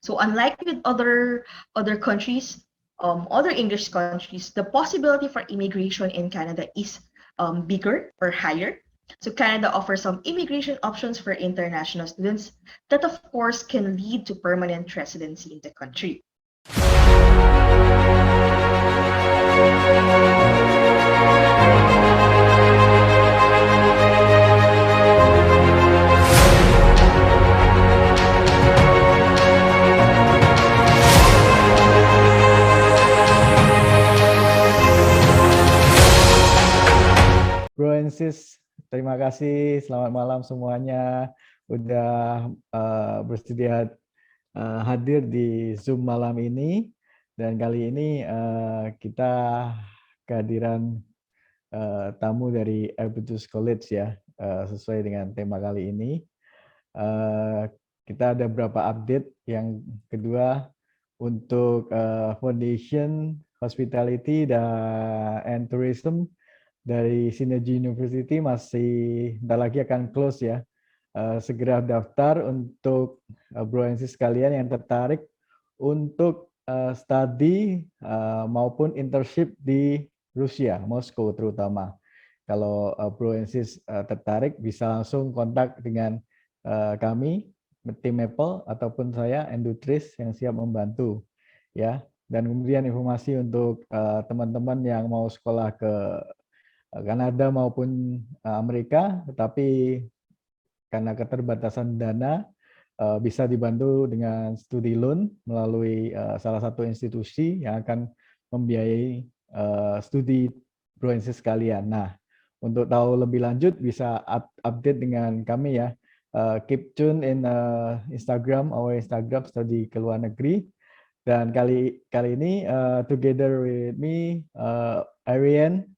So unlike with other countries, other English countries, the possibility for immigration in Canada is bigger or higher. So Canada offers some immigration options for international students that of course can lead to permanent residency in the country. Bro and sis, terima kasih. Selamat malam semuanya. Udah bersedia hadir di Zoom malam ini. Dan kali ini kita kehadiran tamu dari Arbutus College ya, sesuai dengan tema kali ini. Kita ada beberapa update. Yang kedua, untuk Foundation Hospitality and Tourism dari Synergy University masih bentar lagi akan close ya. Segera daftar untuk bro and sis sekalian yang tertarik untuk study maupun internship di Rusia, Moskow terutama. Kalau bro and sis tertarik bisa langsung kontak dengan kami, tim Maple ataupun saya, Endutris yang siap membantu ya. Dan kemudian informasi untuk teman-teman yang mau sekolah ke Kanada maupun Amerika, tetapi karena keterbatasan dana bisa dibantu dengan studi loan melalui salah satu institusi yang akan membiayai studi bro and sis sekalian. Nah, untuk tahu lebih lanjut bisa update dengan kami ya. Keep tune in Instagram, our Instagram studi ke luar negeri. Dan kali ini together with me, Ariane,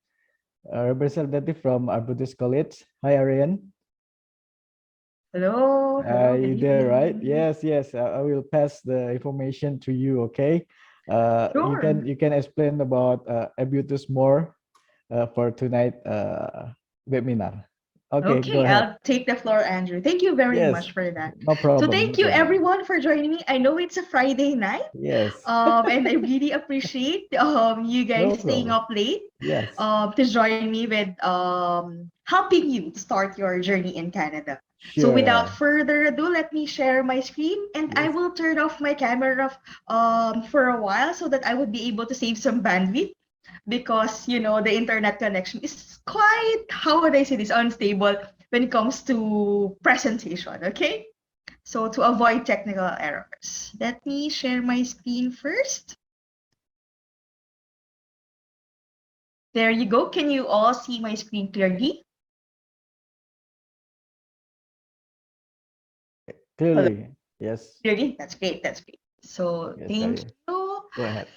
representative from Arbutus College. Hi, Ariane. Hello. You there, right? Yes. I will pass the information to you. Okay. Sure. You can explain about Arbutus more for tonight webinar. Okay, go ahead. I'll take the floor, Andrew. Thank you very much for that. No problem. So thank you everyone for joining me. I know it's a Friday night. Yes. And I really appreciate you guys staying up late. Yes. To join me with helping you to start your journey in Canada. Sure. So without further ado, let me share my screen, and I will turn off my camera for a while so that I would be able to save some bandwidth. Because the internet connection is quite, how would I say this, unstable when it comes to presentation. Okay, so to avoid technical errors, let me share my screen first. There you go. Can you all see my screen clearly? Clearly. Yes. Clearly. That's great. So yes, thank you. Go ahead.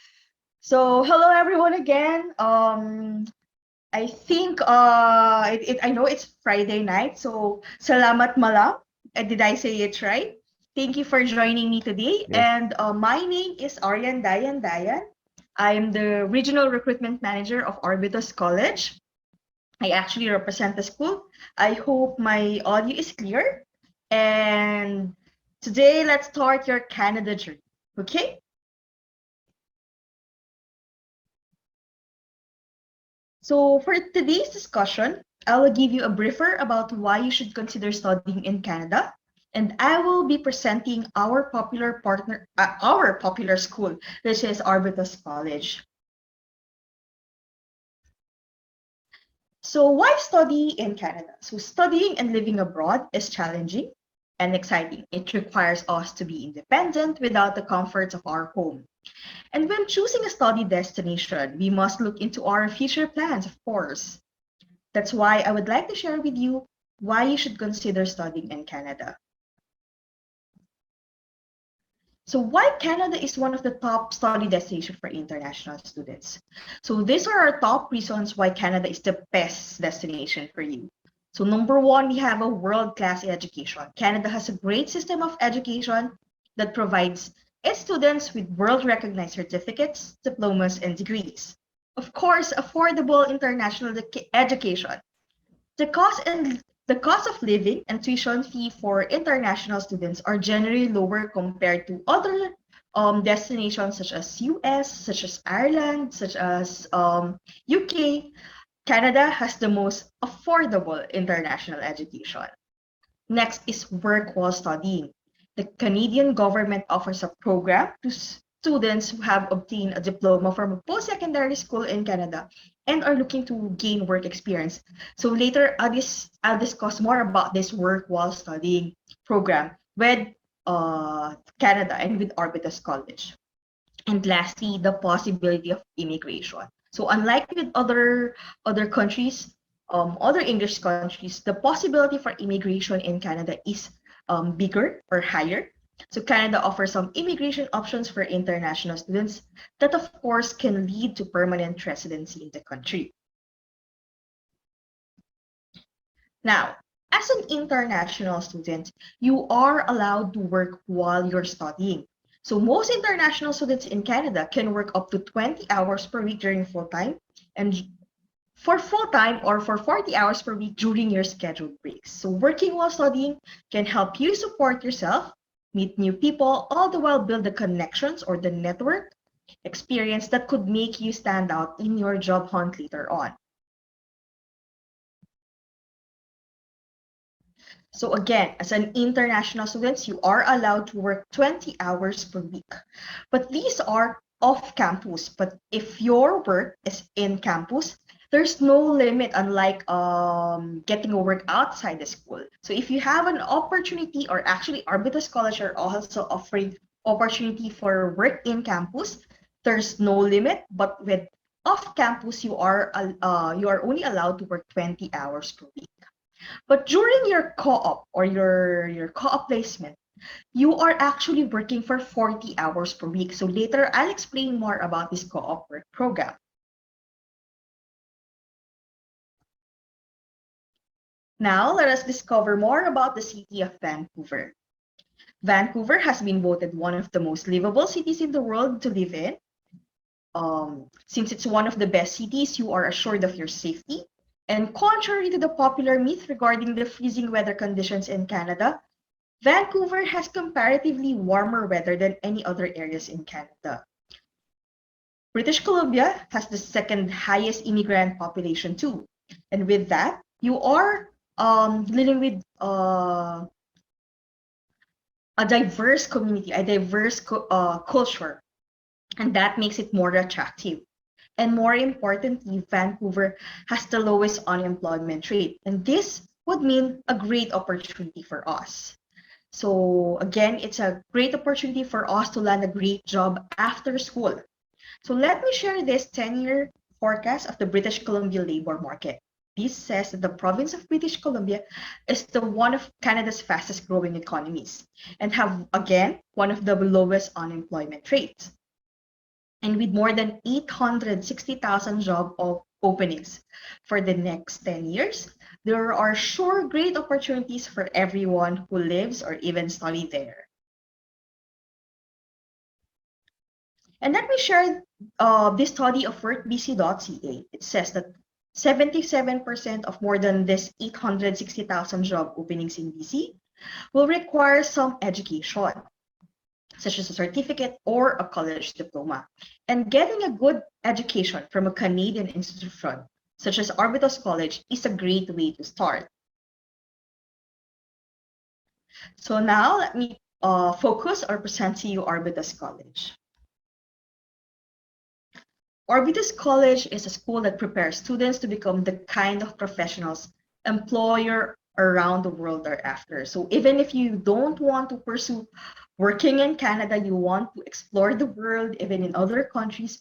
So hello everyone again. I think I know it's Friday night, so salamat malam. Did I say it right? Thank you for joining me today. Yes. And my name is Ariane Dayan. I am the Regional Recruitment Manager of Arbutus College. I actually represent the school. I hope my audio is clear. And today, let's start your Canada journey. Okay? So for today's discussion, I will give you a briefer about why you should consider studying in Canada, and I will be presenting our popular school, which is Arbutus College. So why study in Canada? So studying and living abroad is challenging and exciting. It requires us to be independent without the comforts of our home. And when choosing a study destination, we must look into our future plans, of course. That's why I would like to share with you why you should consider studying in Canada. So why Canada is one of the top study destinations for international students. So these are our top reasons why Canada is the best destination for you. So number one, we have a world-class education. Canada has a great system of education that provides its students with world-recognized certificates, diplomas, and degrees. Of course, affordable international education. The cost of living and tuition fee for international students are generally lower compared to other destinations such as US, such as Ireland, such as UK, Canada has the most affordable international education. Next is work while studying. The Canadian government offers a program to students who have obtained a diploma from a post-secondary school in Canada and are looking to gain work experience. So later, I'll discuss more about this work while studying program with Canada and with Arbutus College. And lastly, the possibility of immigration. So unlike with other countries, other English countries, the possibility for immigration in Canada is bigger or higher. So Canada offers some immigration options for international students that of course can lead to permanent residency in the country. Now, as an international student, you are allowed to work while you're studying. So most international students in Canada can work up to 20 hours per week during full-time and for full-time or for 40 hours per week during your scheduled breaks. So working while studying can help you support yourself, meet new people, all the while build the connections or the network experience that could make you stand out in your job hunt later on. So again, as an international student, you are allowed to work 20 hours per week. But these are off campus. But if your work is in campus, there's no limit, unlike getting a work outside the school. So if you have an opportunity, or actually Arbutus College are also offering opportunity for work in campus, there's no limit. But with off campus, you are only allowed to work 20 hours per week. But during your co-op or your co-op placement, you are actually working for 40 hours per week. So later, I'll explain more about this co-op work program. Now, let us discover more about the city of Vancouver. Vancouver has been voted one of the most livable cities in the world to live in. Since it's one of the best cities, you are assured of your safety. And contrary to the popular myth regarding the freezing weather conditions in Canada, Vancouver has comparatively warmer weather than any other areas in Canada. British Columbia has the second highest immigrant population too. And with that, you are dealing with a diverse community, a diverse culture, and that makes it more attractive. And more importantly, Vancouver has the lowest unemployment rate. And this would mean a great opportunity for us. So again, it's a great opportunity for us to land a great job after school. So let me share this 10-year forecast of the British Columbia labor market. This says that the province of British Columbia is the one of Canada's fastest growing economies and have, again, one of the lowest unemployment rates. And with more than 860,000 job openings for the next 10 years, there are sure great opportunities for everyone who lives or even study there. And let me share this study of workbc.ca. It says that 77% of more than this 860,000 job openings in BC will require some education, such as a certificate or a college diploma. And getting a good education from a Canadian institution, such as Arbutus College, is a great way to start. So now let me focus or present to you Arbutus College. Arbutus College is a school that prepares students to become the kind of professionals employer around the world are after. So even if you don't want to pursue working in Canada, you want to explore the world, even in other countries,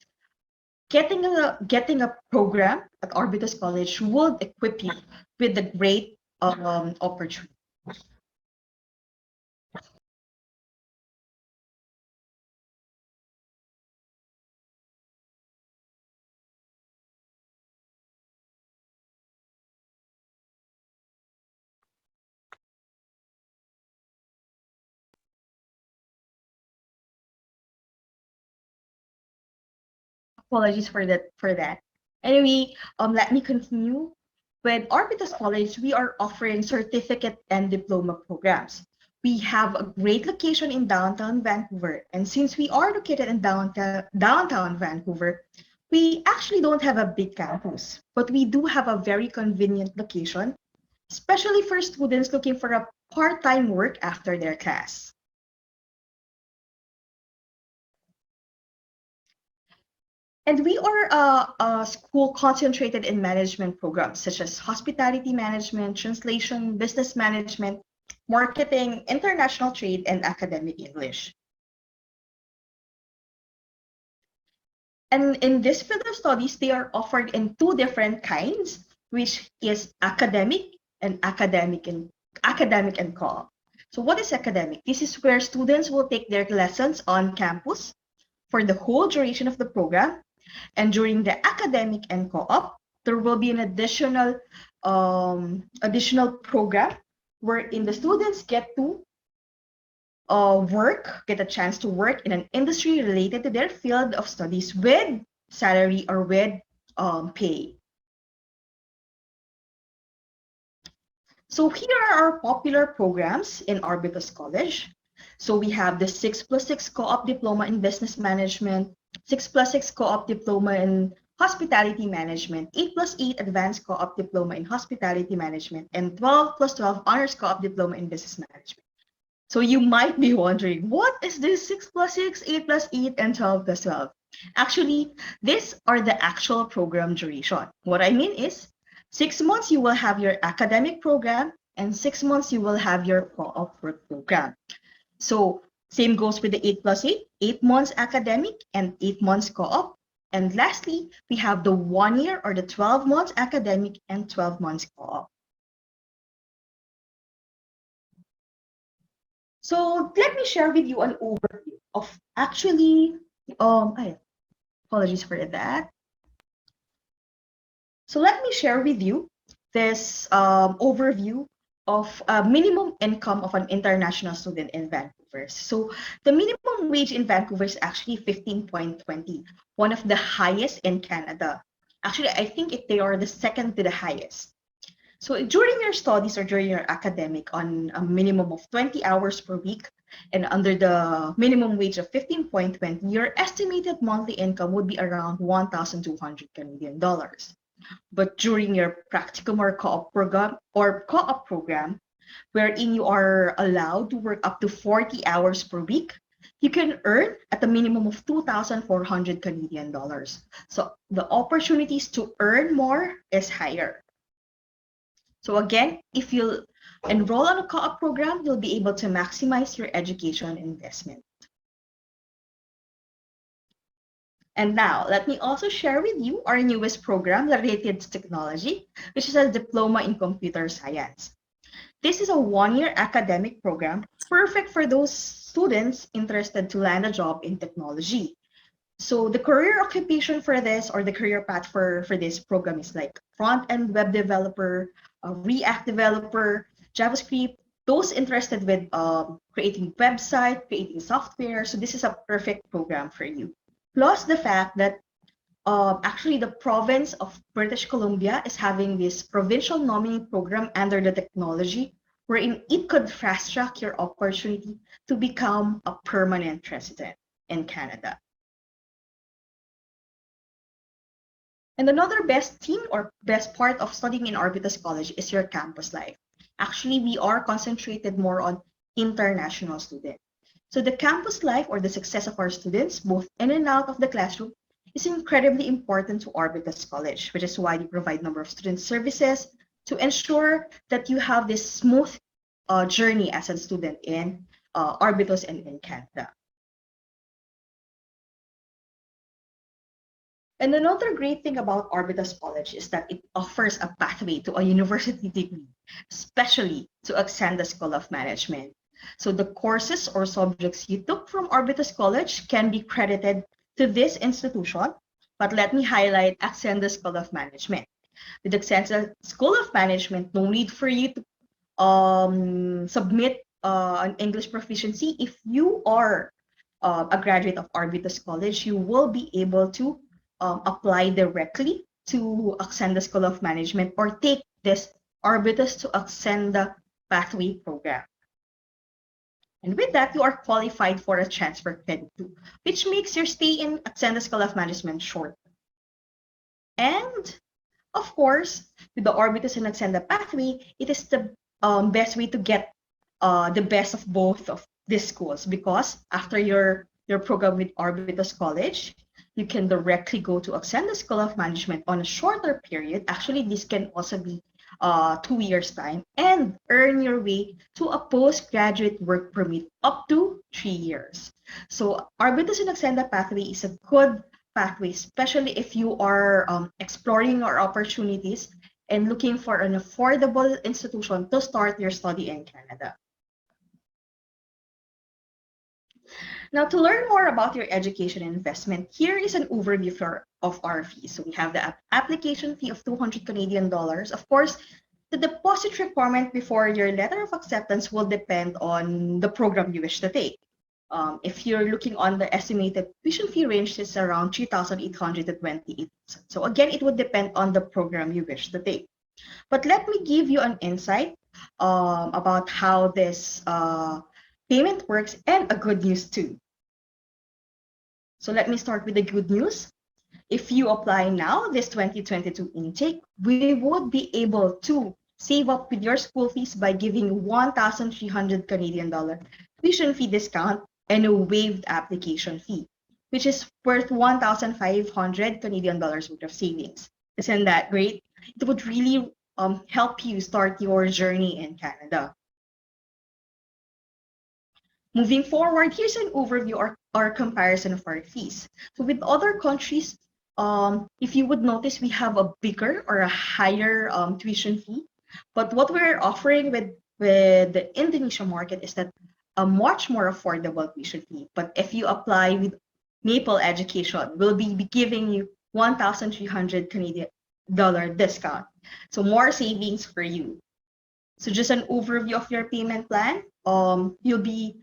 getting a program at Arbutus College will equip you with a great opportunity. Apologies for that. Anyway, let me continue. With Arbutus College, we are offering certificate and diploma programs. We have a great location in downtown Vancouver. And since we are located in downtown Vancouver, we actually don't have a big campus, but we do have a very convenient location, especially for students looking for a part-time work after their class. And we are a school concentrated in management programs such as hospitality management, translation, business management, marketing, international trade, and academic English. And in this field of studies, they are offered in two different kinds, which is academic and co-op. So what is academic? This is where students will take their lessons on campus for the whole duration of the program. And during the academic and co-op, there will be an additional program wherein the students get to get a chance to work in an industry related to their field of studies with salary or with pay. So here are our popular programs in Arbutus College. So we have the 6+6 Co-op Diploma in Business Management, 6+6 Co-op Diploma in Hospitality Management, 8+8 Advanced Co-op Diploma in Hospitality Management, and 12+12 Honors Co-op Diploma in Business Management. So you might be wondering, what is this 6+6, 8+8, and 12+12? Actually, these are the actual program duration. What I mean is, 6 months you will have your academic program, and 6 months you will have your co-op work program. So same goes with the 8+8, 8 months academic and 8 months co-op. And lastly, we have the 1 year or the 12 months academic and 12 months co-op. So let me share with you an overview of actually, apologies for that. So let me share with you this overview of minimum income of an international student in Vancouver. So the minimum wage in Vancouver is actually 15.20, one of the highest in Canada. Actually, I think they are the second to the highest. So during your studies or during your academic on a minimum of 20 hours per week and under the minimum wage of 15.20, your estimated monthly income would be around 1,200 Canadian dollars. But during your practicum or co-op program, wherein you are allowed to work up to 40 hours per week, you can earn at a minimum of 2,400 Canadian dollars. So the opportunities to earn more is higher. So again, if you enroll on a co-op program, you'll be able to maximize your education investment. And now, let me also share with you our newest program related to technology, which is a Diploma in Computer Science. This is a 1-year academic program, perfect for those students interested to land a job in technology. So the career occupation for this, or the career path for this program, is like front-end web developer, React developer, JavaScript, those interested with creating website, creating software. So this is a perfect program for you. Plus the fact that actually the province of British Columbia is having this provincial nominee program under the technology, wherein it could fast track your opportunity to become a permanent resident in Canada. And another best thing or best part of studying in Arbutus College is your campus life. Actually, we are concentrated more on international students. So the campus life or the success of our students, both in and out of the classroom, is incredibly important to Arbutus College, which is why we provide a number of student services to ensure that you have this smooth journey as a student in Arbutus and in Canada. And another great thing about Arbutus College is that it offers a pathway to a university degree, especially to extend the School of Management. So the courses or subjects you took from Arbutus College can be credited to this institution, but let me highlight Accenda School of Management. With Accenda School of Management, no need for you to submit an English proficiency. If you are a graduate of Arbutus College, you will be able to apply directly to Accenda School of Management or take this Arbutus to Accenda Pathway program. And with that, you are qualified for a transfer credit too, which makes your stay in Accenda School of Management short. And of course, with the Arbutus and Accenda pathway, it is the best way to get the best of both of these schools, because after your program with Arbutus College, you can directly go to Accenda School of Management on a shorter period. Actually, this can also be 2 years time, and earn your way to a postgraduate work permit up to 3 years. So Arbutus and Accenda pathway is a good pathway, especially if you are exploring your opportunities and looking for an affordable institution to start your study in Canada. Now, to learn more about your education investment, here is an overview of our fees. So we have the application fee of 200 Canadian dollars. Of course, the deposit requirement before your letter of acceptance will depend on the program you wish to take. If you're looking on the estimated tuition fee range, it's around 3,800 to 28,000. So again, it would depend on the program you wish to take. But let me give you an insight about how this payment works, and a good news too. So let me start with the good news. If you apply now, this 2022 intake, we would be able to save up with your school fees by giving 1,300 Canadian dollar tuition fee discount and a waived application fee, which is worth 1,500 Canadian dollars worth of savings. Isn't that great? It would really help you start your journey in Canada. Moving forward, here's an overview or comparison of our fees. So with other countries, if you would notice, we have a bigger or a higher tuition fee. But what we're offering with the Indonesia market is that a much more affordable tuition fee. But if you apply with Maple Education, we'll be giving you 1,300 Canadian dollar discount. So more savings for you. So just an overview of your payment plan. You'll be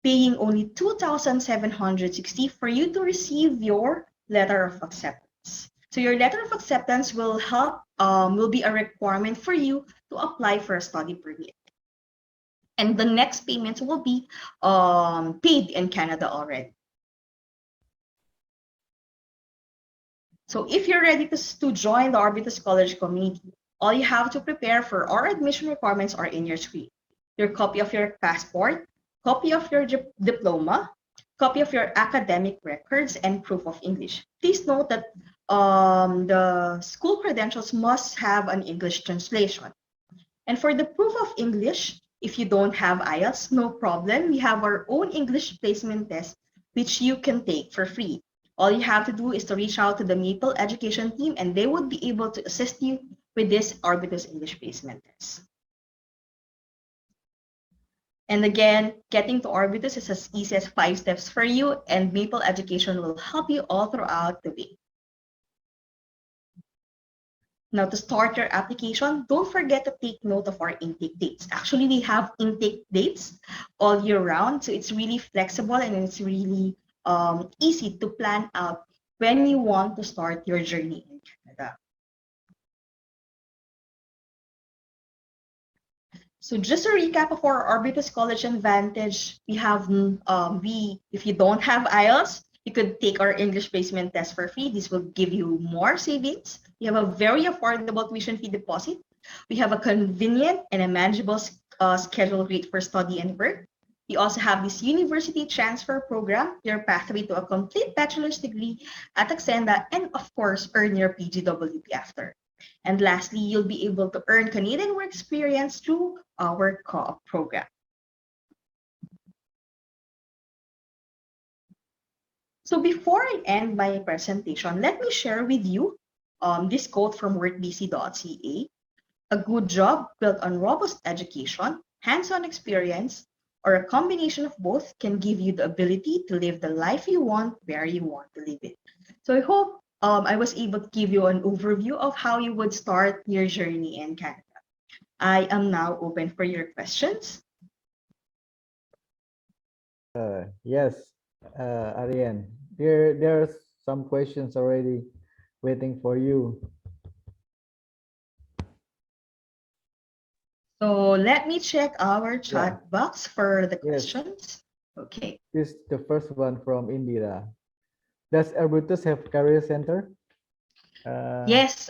paying only 2,760 for you to receive your letter of acceptance. So your letter of acceptance will be a requirement for you to apply for a study permit. And the next payments will be paid in Canada already. So if you're ready to join the Arbutus College community, all you have to prepare for our admission requirements are in your screen. Your copy of your passport, copy of your diploma, copy of your academic records, and proof of English. Please note that the school credentials must have an English translation. And for the proof of English, if you don't have IELTS, no problem. We have our own English placement test, which you can take for free. All you have to do is to reach out to the Maple Education team, and they would be able to assist you with this Arbutus English placement test. And again, getting to Arbutus is as easy as 5 steps for you, and Maple Education will help you all throughout the way. Now, to start your application, don't forget to take note of our intake dates. Actually, we have intake dates all year round, so it's really flexible and it's really easy to plan out when you want to start your journey in Canada. So just a recap of our Arbutus College Advantage, we have, if you don't have IELTS, you could take our English placement test for free. This will give you more savings. We have a very affordable tuition fee deposit. We have a convenient and a manageable schedule rate for study and work. We also have this university transfer program, your pathway to a complete bachelor's degree at Accenda, and of course, earn your PGWP after. And lastly, you'll be able to earn Canadian work experience through our Co-op program. So before I end my presentation, let me share with you this quote from workbc.ca. A good job built on robust education, hands-on experience, or a combination of both can give you the ability to live the life you want where you want to live it. So I hope I was able to give you an overview of how you would start your journey in Canada. I am now open for your questions. Yes, Ariane, there's some questions already waiting for you. So let me check our Yeah. chat box for the Yes. questions. Okay. This the first one from Indira. Does Arbutus have career center? Yes,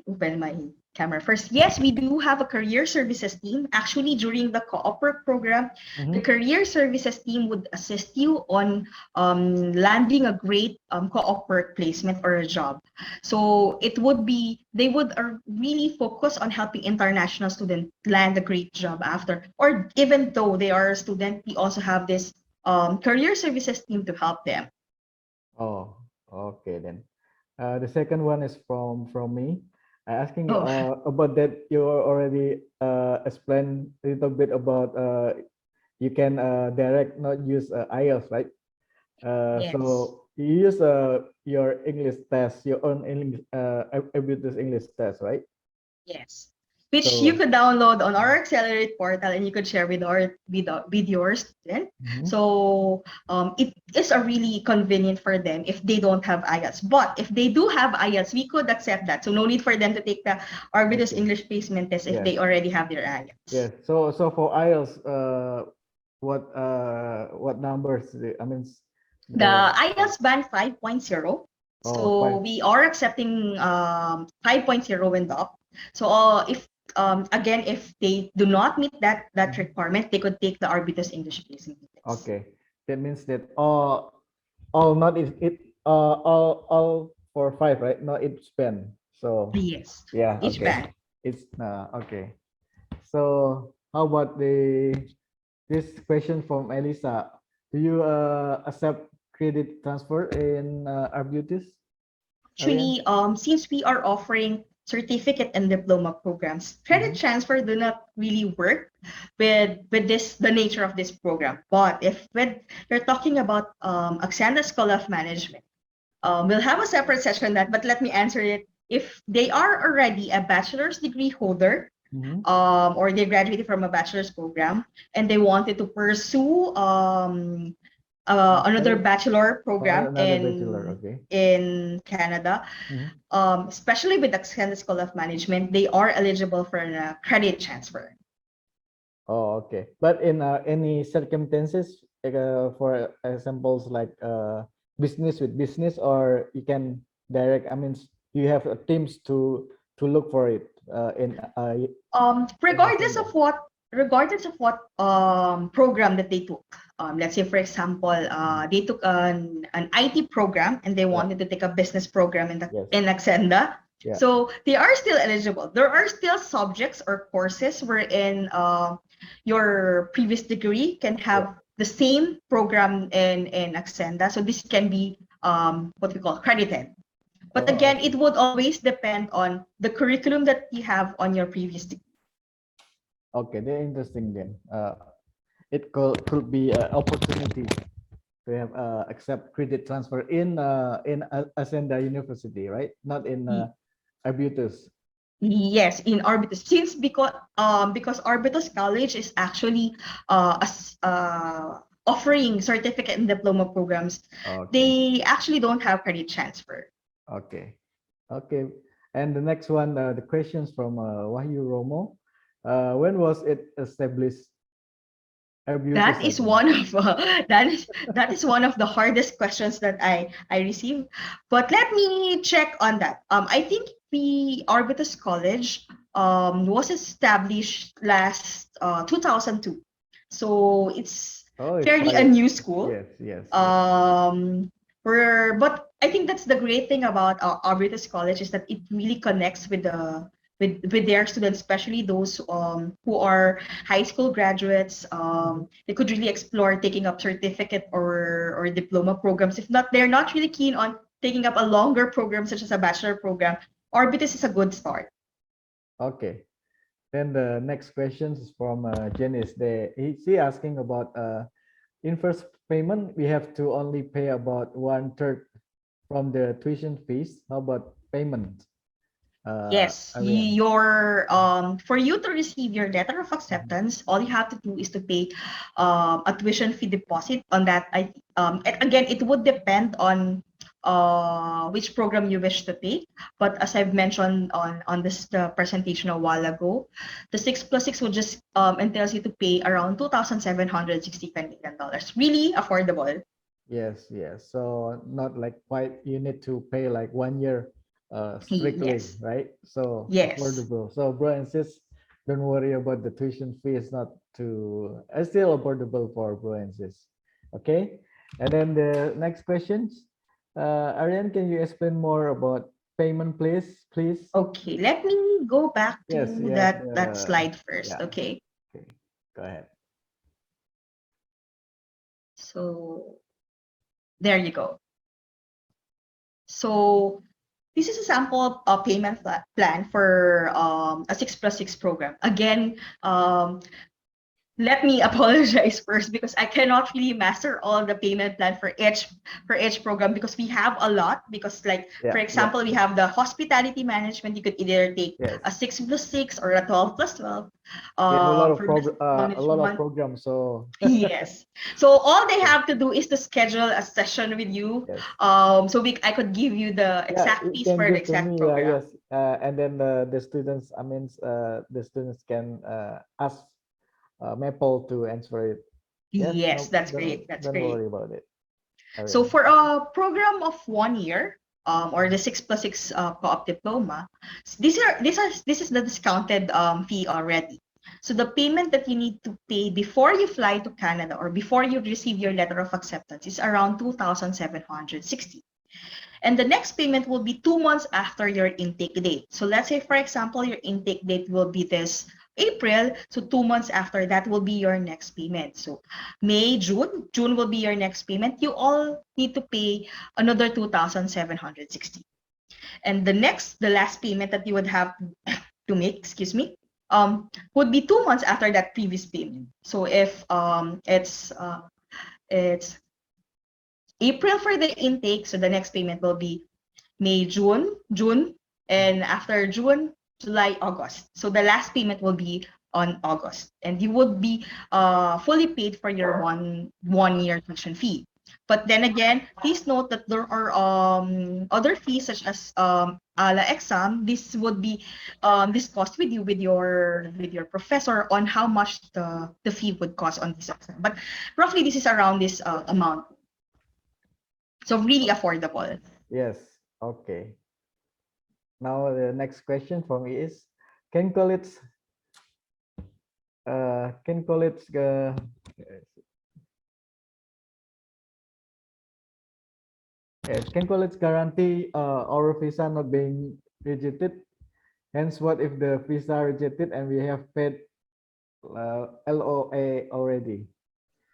open my camera first. Yes, we do have a career services team. Actually, during the co-op work program, the career services team would assist you on landing a great co-op work placement or a job. So they would really focus on helping international students land a great job after, or even though they are a student, we also have this career services team to help them. Oh, okay then. The second one is from me. Asking Oh, about that you already explained a little bit about you can direct not use IELTS, right? yes. So you use your English test, your own English Arbutus English test, right? Yes. Which you So could download on our Accelerate portal and you could share with your student. So it is a really convenient for them if they don't have IELTS. But if they do have IELTS, we could accept that. So no need for them to take the Arbitrage okay. English placement test if Yes. they already have their IELTS. Yes. So for IELTS, what numbers? I mean, The IELTS band 5.0. oh, So five. we are accepting 5.0 and up. So if again, if they do not meet that requirement, they could take the Arbitrage English placement test. Okay, that means that all not is it all for five, right? Not each span. So Yes, yeah, each okay. band. It's okay. So how about this question from Elisa? Do you accept credit transfer in Arbutus? Actually, since we are offering certificate and diploma programs, credit transfer do not really work with the nature of this program. But if you're talking about Axianda School of Management, we'll have a separate session on that. But let me answer it. If they are already a bachelor's degree holder, or they graduated from a bachelor's program and they wanted to pursue another bachelor program in Canada, especially with the Canada School of Management, they are eligible for a credit transfer. Oh, okay. But in any circumstances, like, for examples like business with business, or you can direct. I mean, you have teams to look for it regardless of what program that they took. Let's say, for example, they took an IT program and they wanted to take a business program in Axianda. Yeah. So they are still eligible. There are still subjects or courses wherein your previous degree can have the same program in Axianda. So this can be what we call credited. But again, it would always depend on the curriculum that you have on your previous degree. Okay, they're interesting then. It could be an opportunity to have accept credit transfer in Ascenda University, right? Not in Arbutus. Yes, in Arbutus. Because Arbutus College is actually offering certificate and diploma programs, they actually don't have credit transfer. Okay. And the next one, the questions from Wahyu Romo. When was it established? That is one of that is one of the hardest questions that I received. But let me check on that. I think the Arbutus College was established last 2002, so it's fairly a new school. Yes. But I think that's the great thing about Arbutus College is that it really connects with their students, especially those who are high school graduates. They could really explore taking up certificate or diploma programs. If not, they're not really keen on taking up a longer program such as a bachelor program. Arbutus is a good start. Okay. Then the next question is from Janice. She asking about in first payment we have to only pay about 1/3 from the tuition fees. How about payment? Yes, for you to receive your letter of acceptance, all you have to do is to pay a tuition fee deposit on that. Again, it would depend on which program you wish to take. But as I've mentioned on this presentation a while ago, the 6+6 will just entails you to pay around 2,760 Canadian dollars. Really affordable. Yes, yes. So not like quite you need to pay like 1 year strictly, Yes. right? So Yes. affordable. So bro and sis, don't worry about the tuition fee. It's not too it's still affordable for bro and sis. Okay. And then the next questions. Ariane, can you explain more about payment, please? Please. Okay, let me go back Yes, to you have that the slide first. yeah. Okay. Okay. Go ahead. So there you go. So this is a sample payment plan for a 6+6 program. Again, let me apologize first because I cannot really master all the payment plan for each program because we have a lot. Because like Yeah, for example, we have the hospitality management. You could either take yes. a 6+6 or a 12+12. We have a lot of For business a lot of management, programs. So yes. So all they yeah. have to do is to schedule a session with you. Yes. So I could give you the Yeah, exact you fees can for the give to exact me. program. Yes, and then the students. I mean, the students can ask Maple to answer it. Yes. Yes, No, that's great. That's don't great. worry about it. So Arian. for a program of 1 year, or the 6+6 co-op diploma, this is the discounted fee already. So the payment that you need to pay before you fly to Canada or before you receive your letter of acceptance is around 2,760. And the next payment will be 2 months after your intake date. So let's say, for example, your intake date will be this April. So 2 months after that will be your next payment. So May, June will be your next payment. You all need to pay another 2,760. And the last payment that you would have to make, excuse me, would be 2 months after that previous payment. So if it's April for the intake, so the next payment will be May, June, and after June, July, August. So the last payment will be on August, and you would be fully paid for your one year tuition fee. But then again, please note that there are other fees such as ALA exam. This would be discussed with you with your professor on how much the fee would cost on this exam. But roughly, this is around this amount. So really affordable. Yes. Okay. Now the next question for me is, can college can college yes, can college guarantee our visa not being rejected? Hence, what if the visa rejected and we have paid LOA already?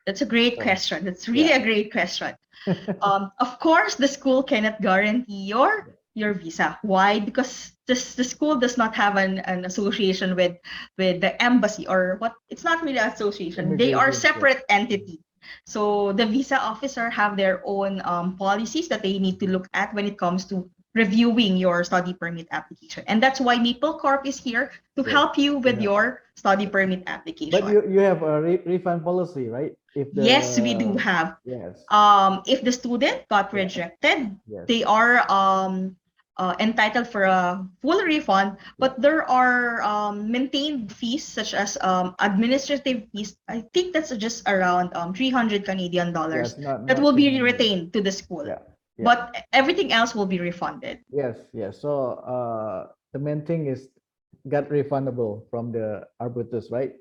That's a great So, question. That's really yeah. a great question. Of course, the school cannot guarantee your visa. Why? Because the school does not have an association with the embassy, or what? It's not really an association. They are Immigration. separate entity. So the visa officer have their own policies that they need to look at when it comes to reviewing your study permit application. And that's why Maple Corp is here to Yes. help you with Yeah. your study permit But application. you have a refund policy, right? If Yes, we do the have. yes. If the student got Yeah. rejected, Yes. they are entitled for a full refund, Yeah. but there are maintained fees such as administrative fees. I think that's just around 300 Canadian dollars Yes. Not that will too be many. retained to the school. Yeah. Yeah. But everything else will be refunded. Yes. Yes. So the main thing is got refundable from the Arbutus, right?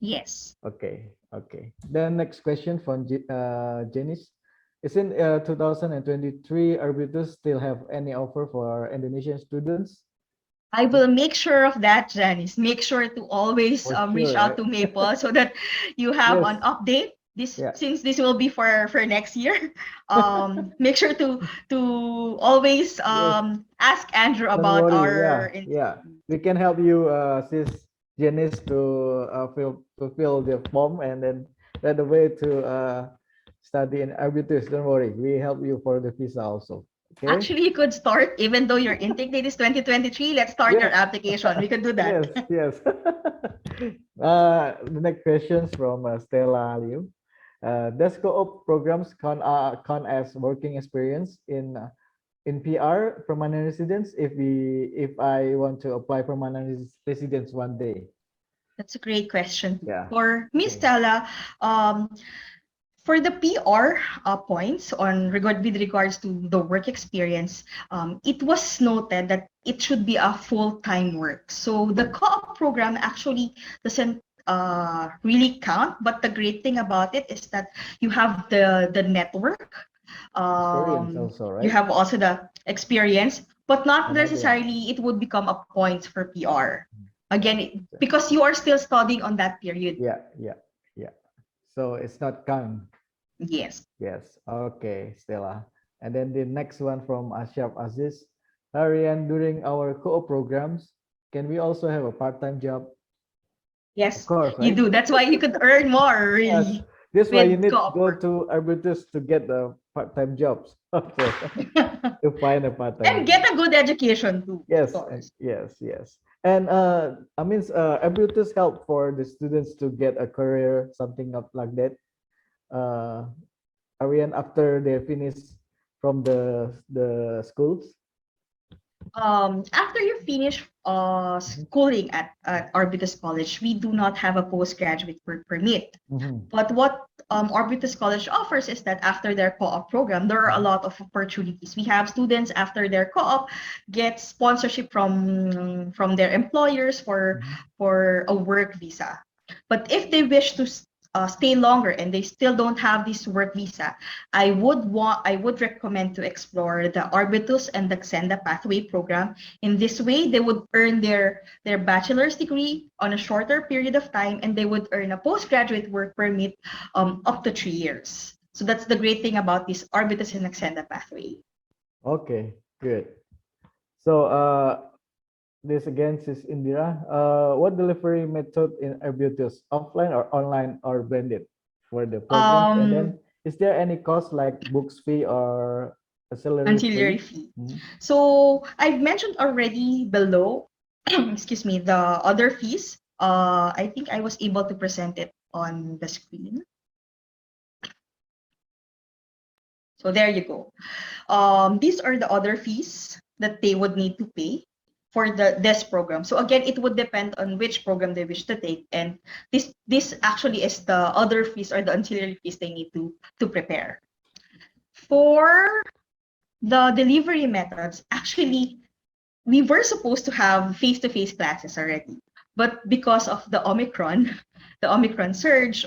Yes. Okay. Okay. Then next question from Janice. Is in 2023 Arbitrage still have any offer for Indonesian students? I will make sure of that, Janice. Make sure to always For reach sure, out right? to Maple so that you have Yes. an update. Yeah. Since this will be for next year, make sure to always Yes. ask Andrew Don't about worry. our. Yeah. Yeah. We can help you, sis Janice, to fulfill the form and then right away to study in Arbitrage. Don't worry. We help you for the visa also. Okay. Actually, you could start even though your intake date is 2023. Let's start your Yeah. application. We could do that. Yes. Yes. The next questions from Stella Liu. Does co-op programs count as working experience in PR permanent residence if I want to apply permanent residence one day? That's a great question. Yeah. For Miss Okay. Stella, for the PR points with regards to the work experience, it was noted that it should be a full-time work. So the co-op program actually doesn't really count, but the great thing about it is that you have the network. Experience also, right? You have also the experience, but not Another. necessarily it would become a point for PR. Again, because you are still studying on that period. Yeah. So it's not count. Yes. Yes. Okay, Stella. And then the next one from Ashraf Aziz. Arian, during our co-op programs, can we also have a part-time job? Yes, Of course, you right? do. That's why you could earn more, Yes. really. That's why you with need to co-op go work. to Arbutus to get the part-time jobs. Also, to find a part-time And get a good education too. Yes, Of course. yes. And I mean, Arbutus help for the students to get a career, something up like that. Arian, after they finish from the schools. After you finish schooling at Arbutus College, we do not have a postgraduate work permit. But what Arbutus College offers is that after their co-op program, there are a lot of opportunities. We have students after their co-op get sponsorship from their employers for a work visa. But if they wish to stay longer and they still don't have this work visa, I would recommend to explore the Arbutus and the Xenda Pathway program. In this way, they would earn their bachelor's degree on a shorter period of time, and they would earn a postgraduate work permit up to 3 years. So that's the great thing about this Arbutus and Xenda Pathway. Okay, good. So this again is Indira. What delivery method in Arbutus, offline or online or blended for the program? And then is there any cost like books fee or ancillary fee? So I've mentioned already below, excuse me, the other fees. I think I was able to present it on the screen. So there you go. These are the other fees that they would need to pay for this program. So again, it would depend on which program they wish to take, and this actually is the other fees or the ancillary fees they need to prepare. For the delivery methods, actually, we were supposed to have face-to-face classes already, but because of the Omicron surge,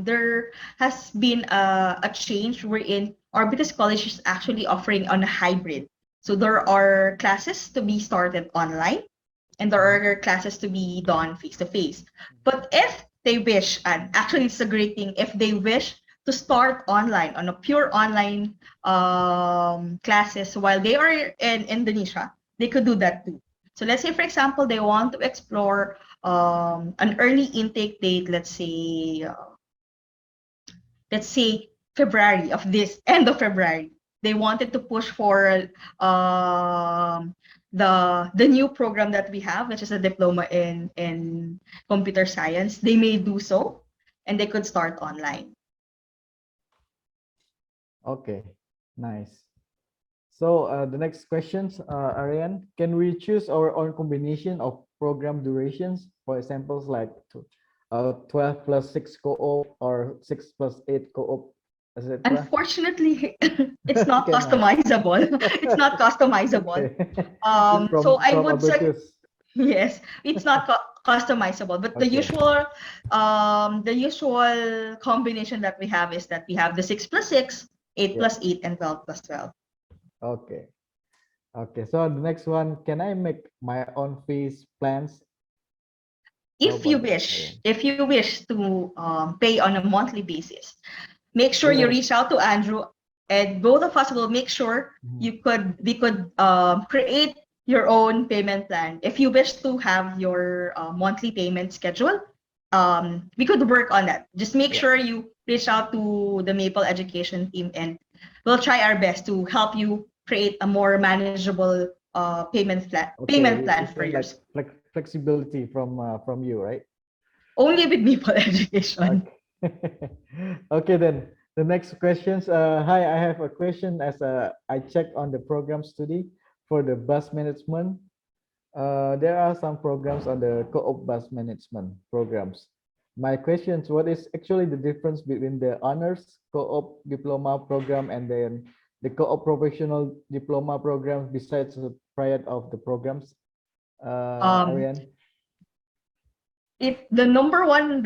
there has been a change wherein Arbutus College is actually offering on a hybrid. So there are classes to be started online, and there are classes to be done face-to-face. But if they wish, and actually it's a great thing, if they wish to start online on a pure online classes while they are in Indonesia, they could do that too. So let's say, for example, they want to explore an early intake date, let's say February of this, end of February. They wanted to push for the new program that we have, which is a diploma in computer science. They may do so, and they could start online. Okay, nice. So the next questions, Ariane, can we choose our own combination of program durations? For examples like 12 plus 6 co-op or 6 plus 8 co-op, etc. Unfortunately, it's not customizable. It's not customizable. Okay. So I would say, Arbutus. yes, it's not customizable. But the usual combination that we have is that we have the 6 plus 6, 8 plus 8, and 12 plus 12. Okay. Okay. So the next one, can I make my own fees plans? If you wish to pay on a monthly basis, make sure you reach out to Andrew, and both of us will make sure we could create your own payment plan. If you wish to have your monthly payment schedule, we could work on that. Just make sure you reach out to the Maple Education team, and we'll try our best to help you create a more manageable payment plan for yours. Like flexibility from you, right? Only with Maple Education. Okay, then the next questions. Hi, I have a question as I checked on the program study for the bus management. There are some programs on the co-op bus management programs. My question is, what is actually the difference between the honors co-op diploma program and then the co-op professional diploma program besides the prior of the programs? Um, Ariane? if the number one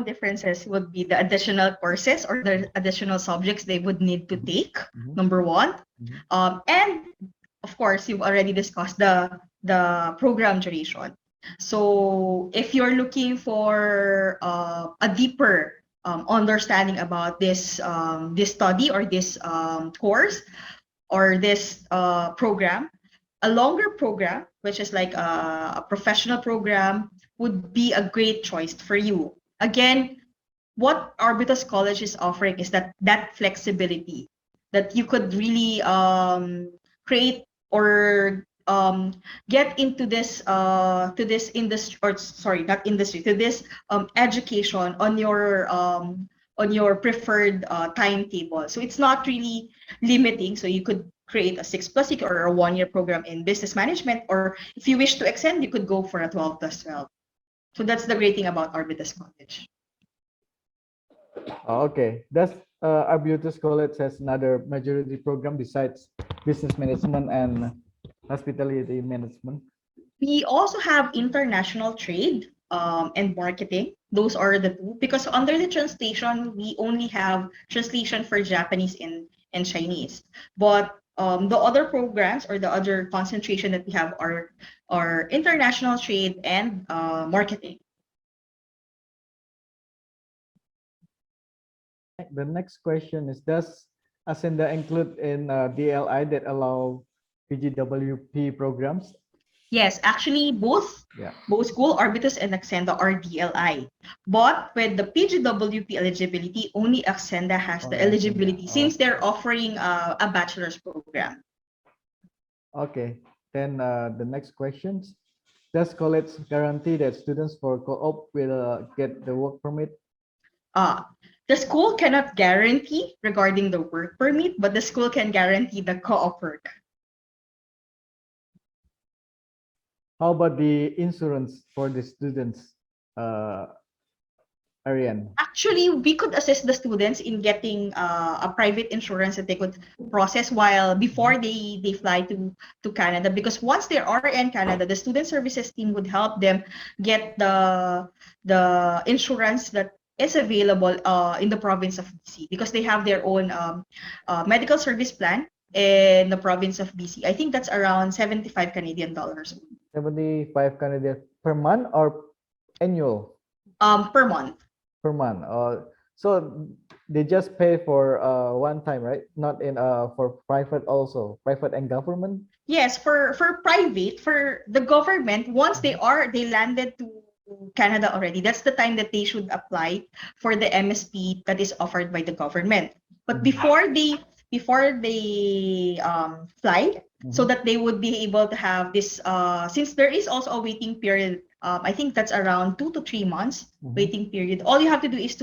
differences would be the additional courses or the additional subjects they would need to take. Mhm, Number one, mhm. and of course, you've already discussed the program duration. So if you're looking for a deeper understanding about this study or this course or this program, a longer program, which is like a professional program, would be a great choice for you. Again, what Arbutus College is offering is that flexibility that you could really create or get into this to this industry, or sorry, not industry, to this education on your preferred timetable. So it's not really limiting. So you could create a 6+ or a 1 year program in business management, or if you wish to extend, you could go for a 12+12. So that's the great thing about Arbutus College. Okay, does Arbutus College has another majority program besides business management and hospitality management? We also have international trade and marketing. Those are the two, because under the translation, we only have translation for Japanese and Chinese. But the other programs or the other concentration that we have are international trade and marketing. The next question is, does Ascenda include in DLI that allow PGWP programs? Yes, actually, Yeah. both school, Arbitrage, and Accenda are DLI. But with the PGWP eligibility, only Accenda has the Only Ascenda. eligibility since they're Okay. offering a bachelor's program. Okay. Then the next questions. Does college guarantee that students for co-op will get the work permit? The school cannot guarantee regarding the work permit, but the school can guarantee the co-op work. How about the insurance for the students, Ariane? Actually, we could assist the students in getting a private insurance that they could process while before they fly to Canada, because once they are in Canada, the student services team would help them get the insurance that is available in the province of BC, because they have their own medical service plan in the province of BC. I think that's around 75 Canadian dollars 75 Canadian per month or annual? per month. Per month. So they just pay for one time, right? Not in for private also, private and government. Yes, for private, for the government, once they landed to Canada already, that's the time that they should apply for the MSP that is offered by the government. But before they fly, so that they would be able to have this since there is also a waiting period. I think that's around 2 to 3 months waiting period. All you have to do is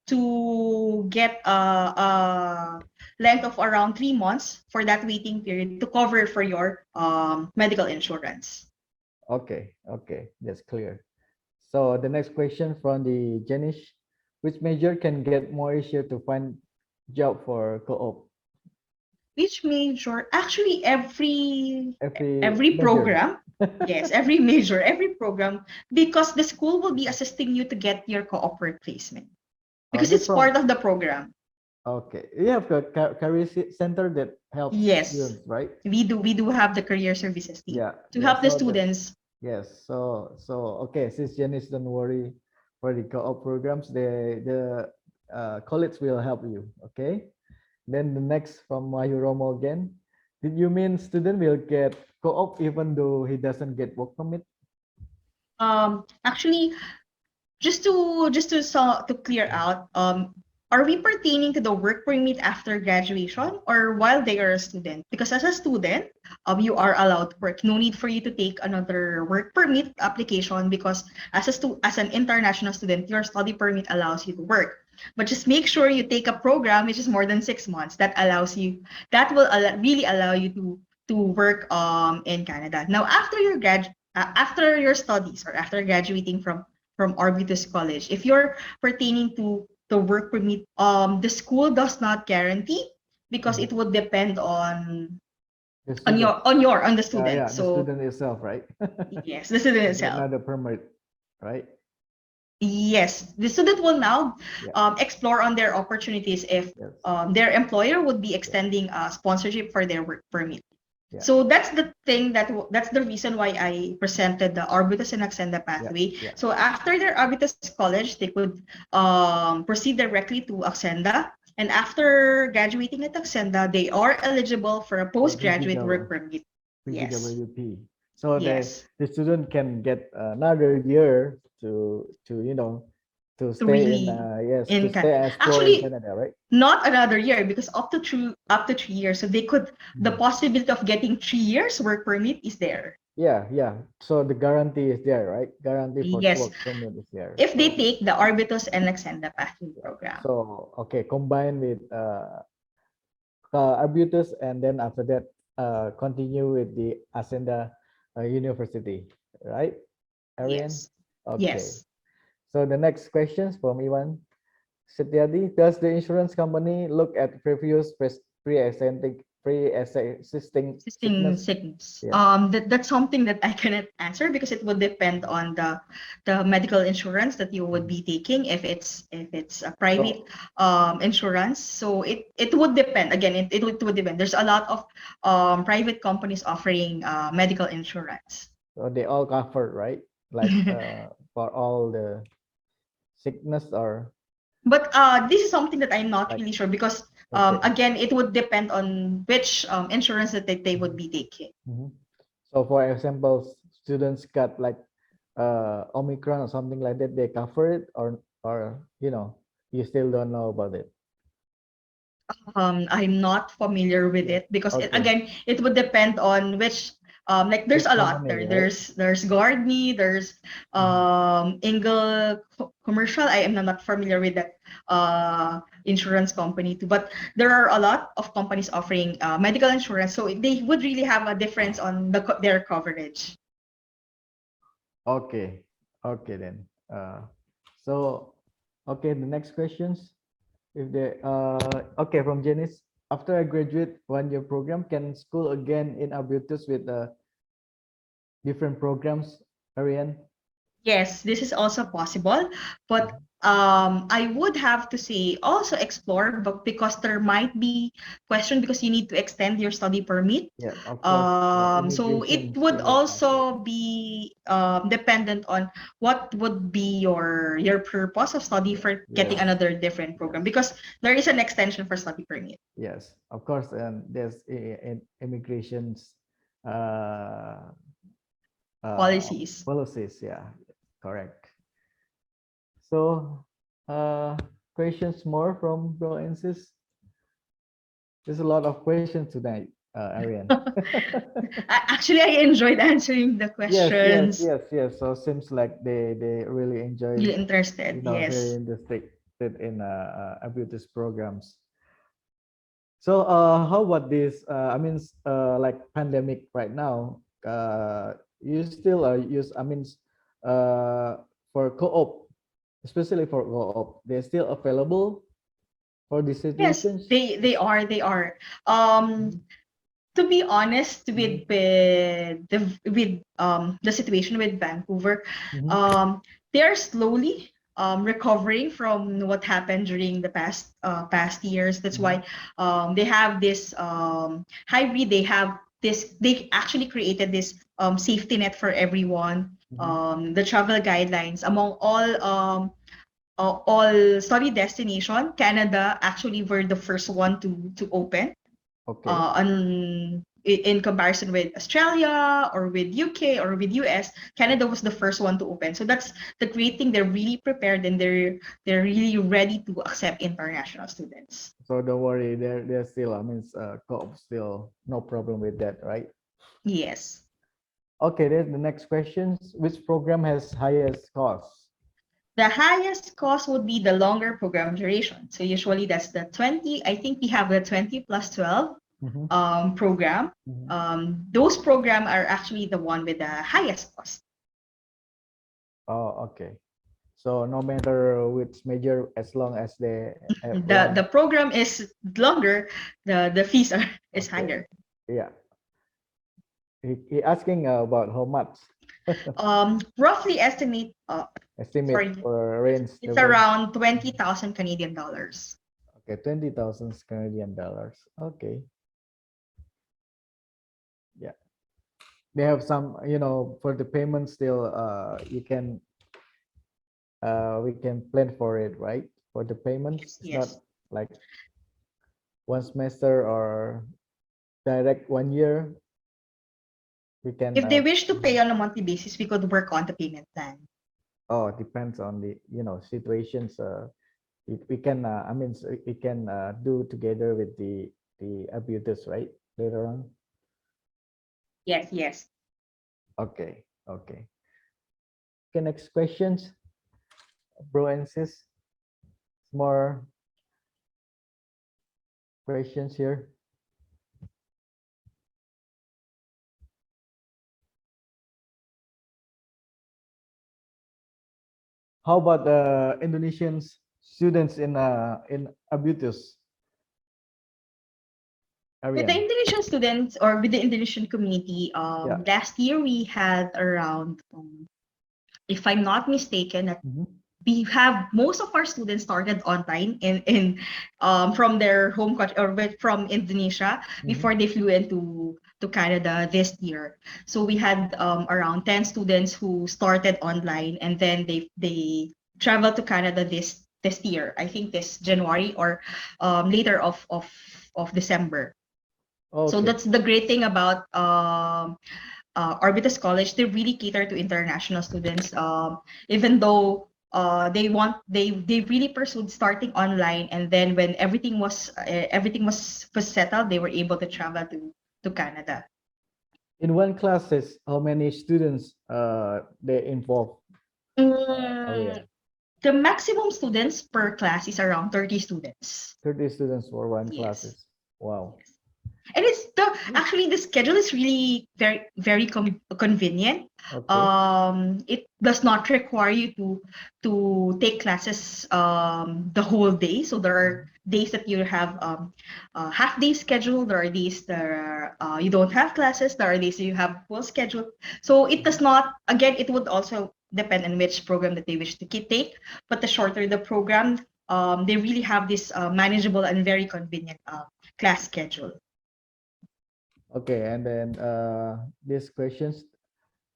to get a length of around 3 months for that waiting period to cover for your medical insurance. Okay, okay, that's clear. So the next question from the Janish, which major can get more easier to find job for co-op? Which major? Actually, every Major. program, yes, every major, every program, because the school will be assisting you to get your co-op work placement, because it's part of the program. Okay, you have a career center that helps Yes, students, right? we do have the career services team to Yeah, help the so students. yes, so okay, since Janice, don't worry for the co-op programs, the college will help you. Okay. Then the next from Mayuromo again. Did you mean student will get co-op even though he doesn't get work permit? Actually, to clear out, are we pertaining to the work permit after graduation or while they are a student? Because as a student, you are allowed to work. No need for you to take another work permit application, because as an international student, your study permit allows you to work. But just make sure you take a program which is more than 6 months that allows you, that will really allow you to work in Canada. Now, after your studies or after graduating from Arbutus College, if you're pertaining to the work permit, the school does not guarantee because it would depend The student. on the student. Yeah, the So student itself, right? yes, the student To get itself. another permit, right? Yes, the student will now Yeah. explore on their opportunities if Yes. their employer would be extending a sponsorship for their work permit. Yeah. So that's the thing that's the reason why I presented the Arbutus and Accenda pathway. Yeah. So after their Arbutus College, they could proceed directly to Accenda, and after graduating at Accenda, they are eligible for a postgraduate work permit. Yes. PGWP. So Yes. the student can get another year to you know to stay really to stay and explore Actually, in Canada, right? not another year, because up to 3 years, so they could the possibility of getting 3 years work permit is there. Yeah. So the guarantee is there, right? Guarantee for Yes, work permit is there. if they take the Arbutus and Accenda pathway program. So okay, combined with Arbutus, and then after that continue with the Accenda University, right, Arian? Yes. Okay. Yes. So the next questions from Iwan Setiadi. Does the insurance company look at previous pre-existing sickness? Sickness. Yeah. That's something that I cannot answer because it would depend on the medical insurance that you would be taking. If it's a private insurance, so it would depend. Again, it would depend. There's a lot of private companies offering medical insurance. So they all cover, right? Like for all the sickness or. But this is something that I'm not really sure because again, it would depend on which insurance that they would be taking. So for example, students got like Omicron or something like that, they cover it, or you still don't know about it. I'm not familiar with it because again, it would depend on which like there's a lot there. Right? There's GuardMe, there's Engel Commercial. I am not familiar with that insurance company too, but there are a lot of companies offering medical insurance, so they would really have a difference on their coverage. Okay then. So the next questions. If they okay, from Janice, after I graduate 1 year program, can school again in Arbutus with different programs, Ariane? Yes, this is also possible, but I would have to say also explore, but because there might be question because you need to extend your study permit. Yeah, of course. So it would also be dependent on what would be your purpose of study for getting another different program, because there is an extension for study permit. Yes, of course, and there's immigrations policies. Yeah, correct. So questions more from bro and sis? There's a lot of questions tonight, Ariane. Actually, I enjoyed answering the questions. Yes. So seems like they really enjoy. Really interested. Yes. Very interested in Arbutus programs. So how about this? I mean, like pandemic right now. You still use. I mean, for co-op, especially for co-op, they're still available for these situations. Yes, they are. To be honest, with the situation with Vancouver, they're slowly recovering from what happened during the past years. That's why they have this hybrid. They actually created this safety net for everyone. The travel guidelines among all study destination. Canada actually were the first one to open. Okay. In comparison with Australia or with UK or with US, Canada was the first one to open. So that's the great thing. They're really prepared and they're really ready to accept international students. So don't worry, they're still. I mean, co-op still no problem with that, right? Yes. Okay, there's the next questions. Which program has highest cost? The highest cost would be the longer program duration. So usually that's the 20. I think we have the 20 plus 12 program. Those program are actually the one with the highest cost. Oh, okay. So no matter which major, as long as they the program is longer, the fees is higher. Yeah. He asking about how much. Roughly estimate. Estimate Sorry, or range. it's around 20,000 Canadian dollars. Okay, 20,000 Canadian dollars. Okay. Yeah. They have some, for the payment still, you can, we can plan for it, right? For the payments, it's not like one semester or direct 1 year. We can. If they wish to pay on a monthly basis, we could work on the payment plan. Oh, it depends on the, situations. We can, we can do together with the Arbutus, right? Later on. Yes. Okay. Okay, next questions, bro and sis. More questions here. How about Indonesian students in Arbutus? With the Indonesian students or with the Indonesian community, last year we had around, if I'm not mistaken, we have most of our students started online in from their home country or from Indonesia before they flew into Canada this year. So we had around 10 students who started online, and then they traveled to Canada this year. I think this January or later of December. Okay. So that's the great thing about Arbutus College. They really cater to international students. Even though they really pursued starting online, and then when everything was settled, they were able to travel to Canada. In one classes, how many students they involve? The maximum students per class is around 30 students. 30 students for one classes. Wow. Yes. And actually the schedule is really very convenient. Okay. It does not require you to take classes the whole day. So there are days that you have half day schedule. There are days that you don't have classes. There are days that you have full schedule. So it does not. Again, it would also depend on which program that they wish to take. But the shorter the program, they really have this manageable and very convenient class schedule. Okay, and then these questions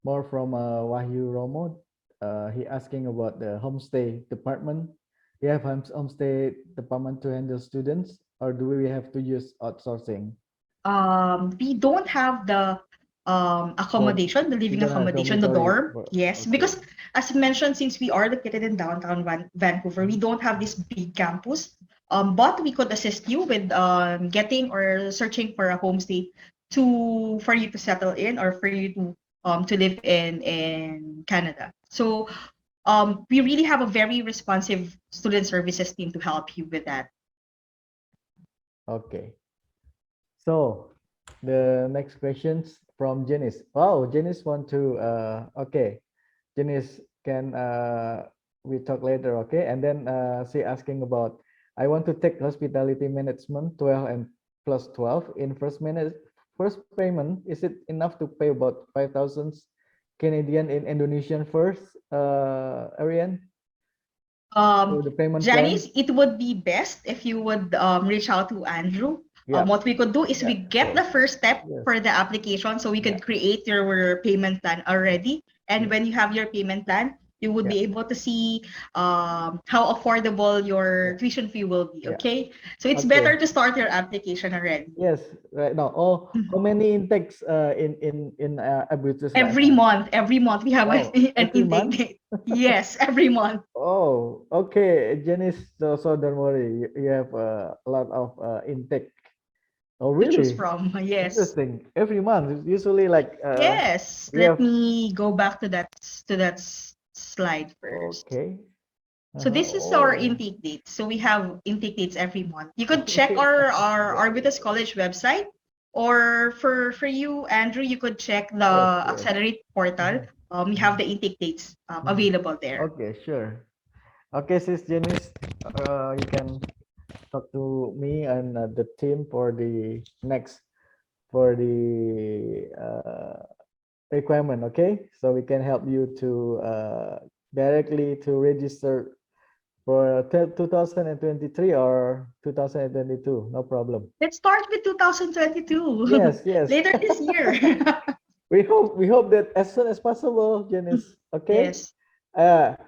more from Wahyu Romo. He asking about the homestay department. We have homestay department to handle students, or do we have to use outsourcing? We don't have the accommodation, the living accommodation, the dorm. Yes, okay. Because as mentioned, since we are located in downtown Vancouver, we don't have this big campus. But we could assist you with getting or searching for a homestay for you to settle in, or for you to live in Canada. So we really have a very responsive student services team to help you with that. Okay. So the next questions from Janice. Wow, Janice want to okay. Janice, can we talk later, okay? And then she asking about, I want to take hospitality management 12 and plus 12 in first payment. Is it enough to pay about 5,000 Canadian in Indonesian first, Ariane? The payment Janice, plan? It would be best if you would reach out to Andrew. Yeah. What we could do is we get the first step for the application, so we could create your payment plan already. And when you have your payment plan, you would be able to see how affordable your tuition fee will be. Okay, so it's better to start your application already. Yes, right now. Oh, how many intakes in Arbutus? Every month we have an intake date. Yes, every month. Oh, okay, Janice. So don't worry, you have a lot of intake. Oh, really? To choose from. Yes. Interesting. Every month, usually like. Yes. Let me go back to that slide first. Okay. So this is our Oh, intake dates. So we have intake dates every month. You could check our Arbutus College website, or for you, Andrew, you could check the yes, yes. Accelerate portal. We have the intake dates available there. Okay, sure. Okay, Sis Janice, you can talk to me and the team for the next for the requirement. Okay, so we can help you to directly to register for 2023 or 2022. No problem. Let's start with 2022. Yes, yes. Later this year. We hope that as soon as possible, Janice. Okay. Yes.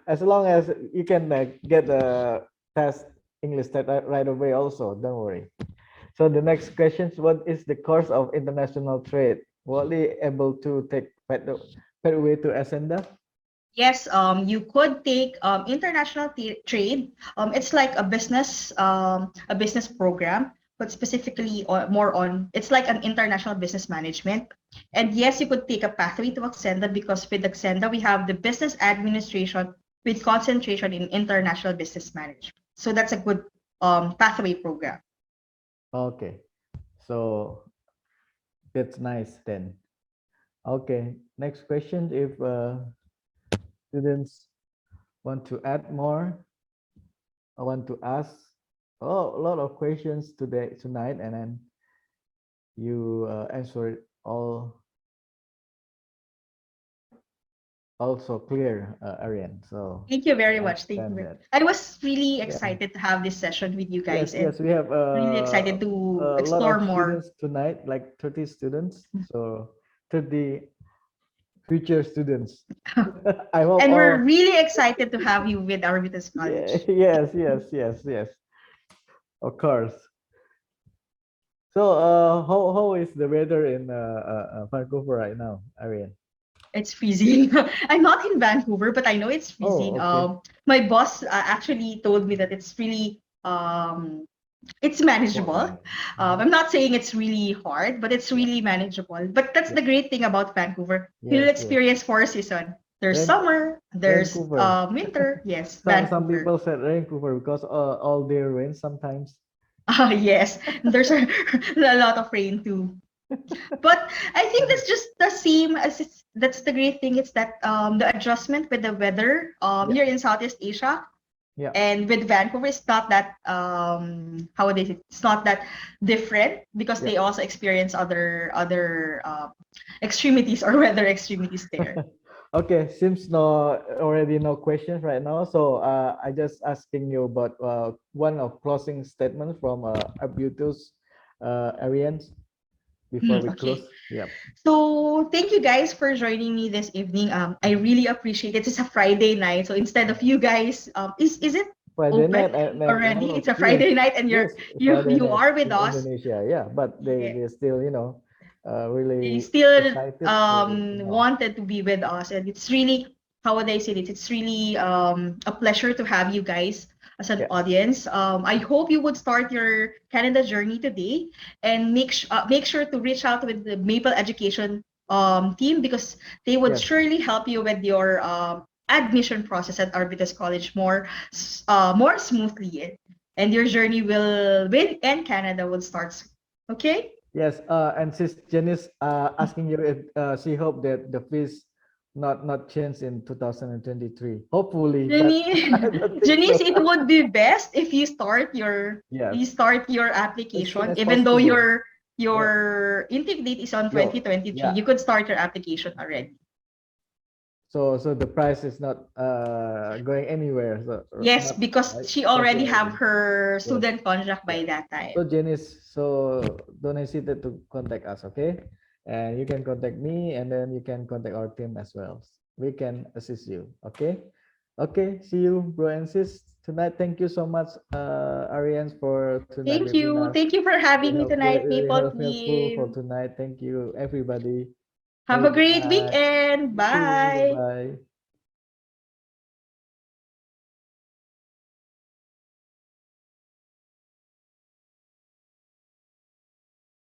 As long as you can get the test English test right away also, don't worry. So the next question is, what is the course of international trade? Will they able to take pathway to Ascenda? Yes, you could take international trade. It's like a business program, but specifically more on, it's like an international business management. And yes, you could take a pathway to Accenda, because with Accenda we have the business administration with concentration in international business management. So that's a good pathway program. Okay, so that's nice then. Okay, next question. If students want to add more, I want to ask a lot of questions tonight, and then you answer it all also clear, Arian. So Thank you very I much. Thank you. understand that. I was really Yeah. excited to have this session with you guys, Yes, yes, and we have really excited to a lot explore of more. students tonight, like 30 students. So 30 future students. I hope And we're all. really excited to have you with Arbutus College. Yes, yes, yes, yes. Of course. So, how is the weather in Vancouver right now, Arian? It's freezing. I'm not in Vancouver, but I know it's freezing. Oh, okay. My boss actually told me that it's manageable. I'm not saying it's really hard, but it's really manageable. But that's the great thing about Vancouver. You'll Yes, yes. experience four seasons. There's Van- summer, there's Vancouver. winter. Yes, Some Vancouver. people said Vancouver because all day rain sometimes. Yes, there's a lot of rain too. But I think that's just the same as that's the great thing. It's that the adjustment with the weather here in Southeast Asia, Yeah. and with Vancouver, it's not that how would they say, it's not that different, because they also experience other extremities or weather extremities there. Okay, seems already no questions right now. So I just asking you about one of closing statements from Arbutus Arians before we Okay. close. Yeah. So thank you guys for joining me this evening. I really appreciate it. It's a Friday night, so instead of you guys, is it Friday open night and already? It's a Friday night, and yes, you Friday night are with in us. Indonesia. Yeah, but they still They really still excited to wanted to be with us, and it's really, how would I say it? It's really a pleasure to have you guys as an Yeah. audience. I hope you would start your Canada journey today, and make sure to reach out with the Maple Education team, because they would Yes. surely help you with your admission process at Arbutus College more smoothly, and your journey will in Canada will start soon. Okay. Yes, and Sis Janice asking you if she hope that the fees not change in 2023. Hopefully, but I don't think Janice, so. it would be best if you start your Yes, application, as even though possible. your intake date is on 2023. yeah. You could start your application already. So the price is not going anywhere. So Yes, not because right, she already have temporarily. her Yes. student contract by Yeah. that time. So Janice, so don't hesitate to contact us, okay? And you can contact me, and then you can contact our team as well. We can assist you, okay? Okay, see you, bro and sis, tonight. Thank you so much, Arians, for tonight Thank you. webinar. Thank you for having me tonight, Very people helpful for team. tonight. Thank you, everybody. Have Very a good great night. weekend. You too. Bye. Bye.